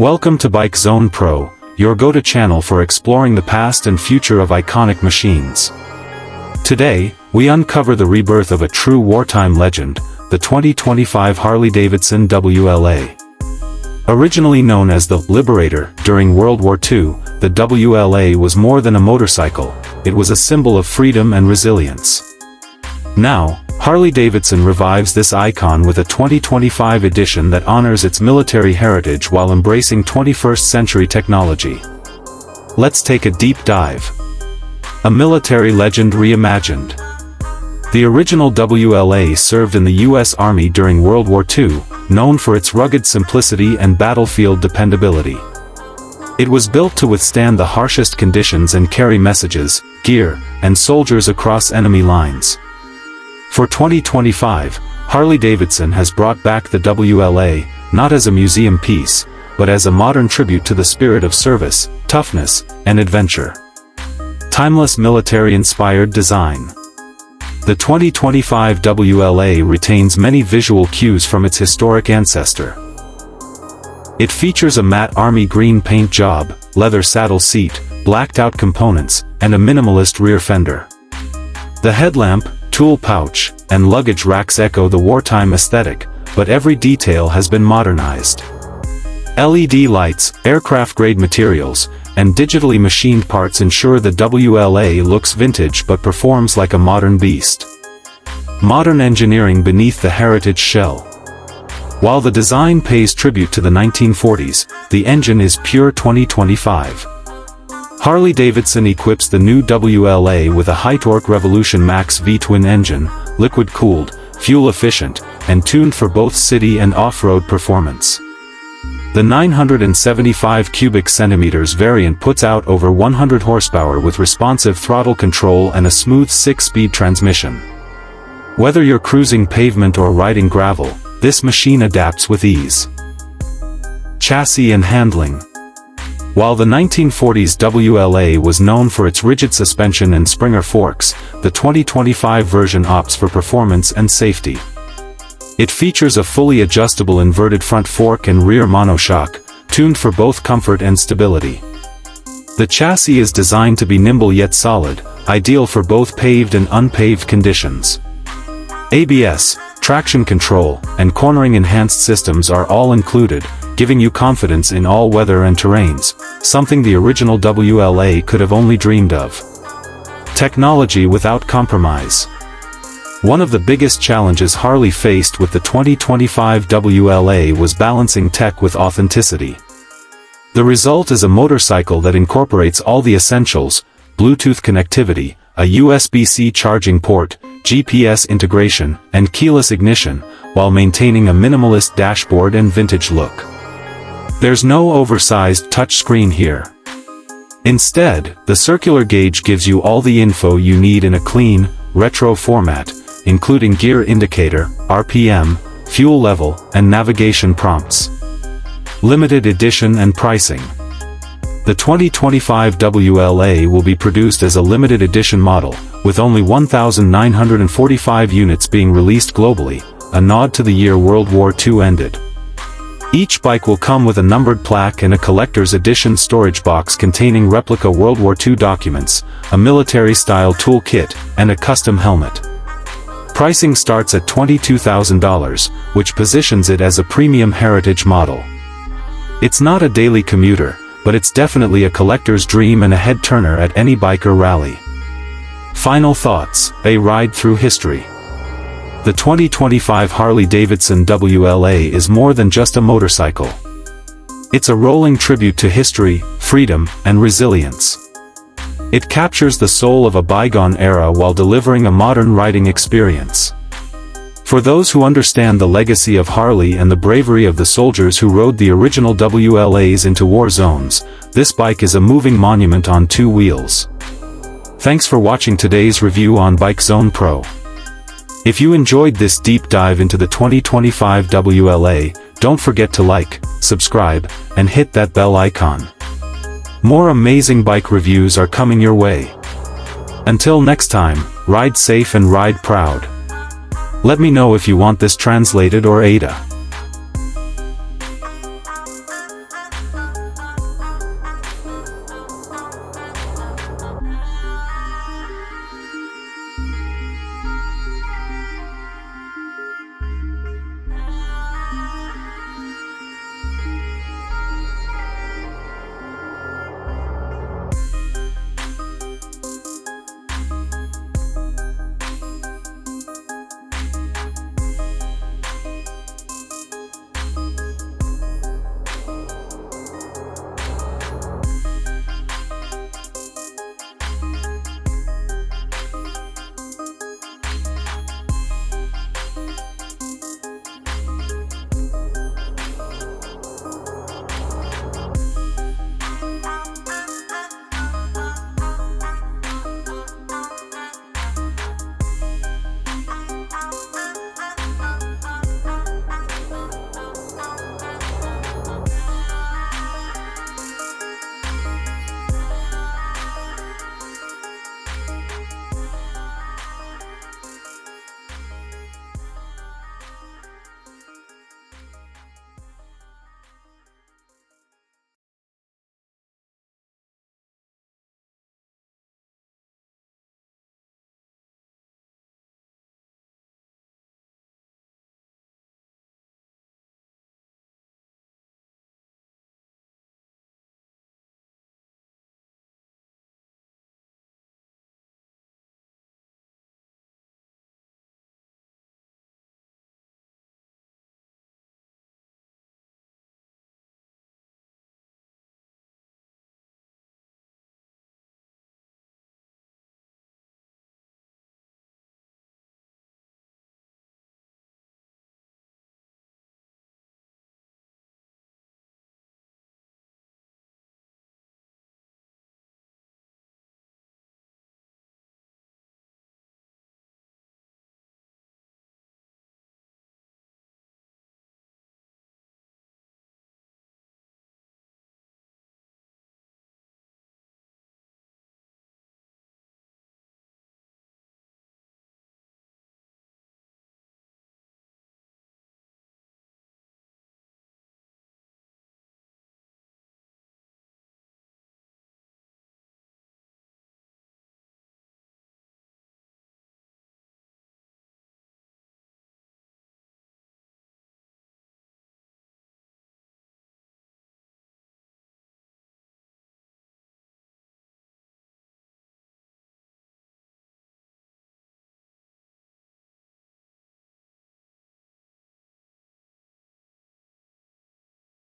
Welcome to Bike Zone Pro, your go-to channel for exploring the past and future of iconic machines. Today, we uncover the rebirth of a true wartime legend, the 2025 Harley Davidson WLA. Originally known as the Liberator during World War II, the WLA was more than a motorcycle, it was a symbol of freedom and resilience. Now, Harley Davidson revives this icon with a 2025 edition that honors its military heritage while embracing 21st century technology. Let's take a deep dive. A military legend reimagined. The original WLA served in the U.S. Army during World War II, known for its rugged simplicity and battlefield dependability. It was built to withstand the harshest conditions and carry messages, gear, and soldiers across enemy lines. For 2025, Harley Davidson has brought back the WLA, not as a museum piece, but as a modern tribute to the spirit of service, toughness, and adventure. Timeless military-inspired design. The 2025 WLA retains many visual cues from its historic ancestor. It features a matte army green paint job, leather saddle seat, blacked-out components, and a minimalist rear fender. The headlamp, tool pouch, and luggage racks echo the wartime aesthetic, but every detail has been modernized. LED lights, aircraft-grade materials, and digitally machined parts ensure the WLA looks vintage but performs like a modern beast. Modern engineering beneath the heritage shell. While the design pays tribute to the 1940s, the engine is pure 2025. Harley Davidson equips the new WLA with a high-torque Revolution Max V-twin engine, liquid-cooled, fuel-efficient, and tuned for both city and off-road performance. The 975 cubic centimeters variant puts out over 100 horsepower with responsive throttle control and a smooth 6-speed transmission. Whether you're cruising pavement or riding gravel, this machine adapts with ease. Chassis and handling. While the 1940s WLA was known for its rigid suspension and Springer forks, the 2025 version opts for performance and safety. It features a fully adjustable inverted front fork and rear monoshock, tuned for both comfort and stability. The chassis is designed to be nimble yet solid, ideal for both paved and unpaved conditions. ABS, traction control, and cornering enhanced systems are all included, giving you confidence in all weather and terrains, something the original WLA could have only dreamed of. Technology without compromise. One of the biggest challenges Harley faced with the 2025 WLA was balancing tech with authenticity. The result is a motorcycle that incorporates all the essentials: Bluetooth connectivity, a USB-C charging port, GPS integration, and keyless ignition, while maintaining a minimalist dashboard and vintage look. There's no oversized touchscreen here. Instead, the circular gauge gives you all the info you need in a clean, retro format, including gear indicator, RPM, fuel level, and navigation prompts. Limited edition and pricing. The 2025 WLA will be produced as a limited edition model, with only 1,945 units being released globally, a nod to the year World War II ended. Each bike will come with a numbered plaque and a collector's edition storage box containing replica World War II documents, a military-style toolkit, and a custom helmet. Pricing starts at $22,000, which positions it as a premium heritage model. It's not a daily commuter, but it's definitely a collector's dream and a head-turner at any biker rally. Final thoughts: a ride through history. The 2025 Harley Davidson WLA is more than just a motorcycle. It's a rolling tribute to history, freedom, and resilience. It captures the soul of a bygone era while delivering a modern riding experience. For those who understand the legacy of Harley and the bravery of the soldiers who rode the original WLAs into war zones, this bike is a moving monument on two wheels. Thanks for watching today's review on Bike Zone Pro. If you enjoyed this deep dive into the 2025 WLA, don't forget to like, subscribe, and hit that bell icon. More amazing bike reviews are coming your way. Until next time, ride safe and ride proud. Let me know if you want this translated or ADA.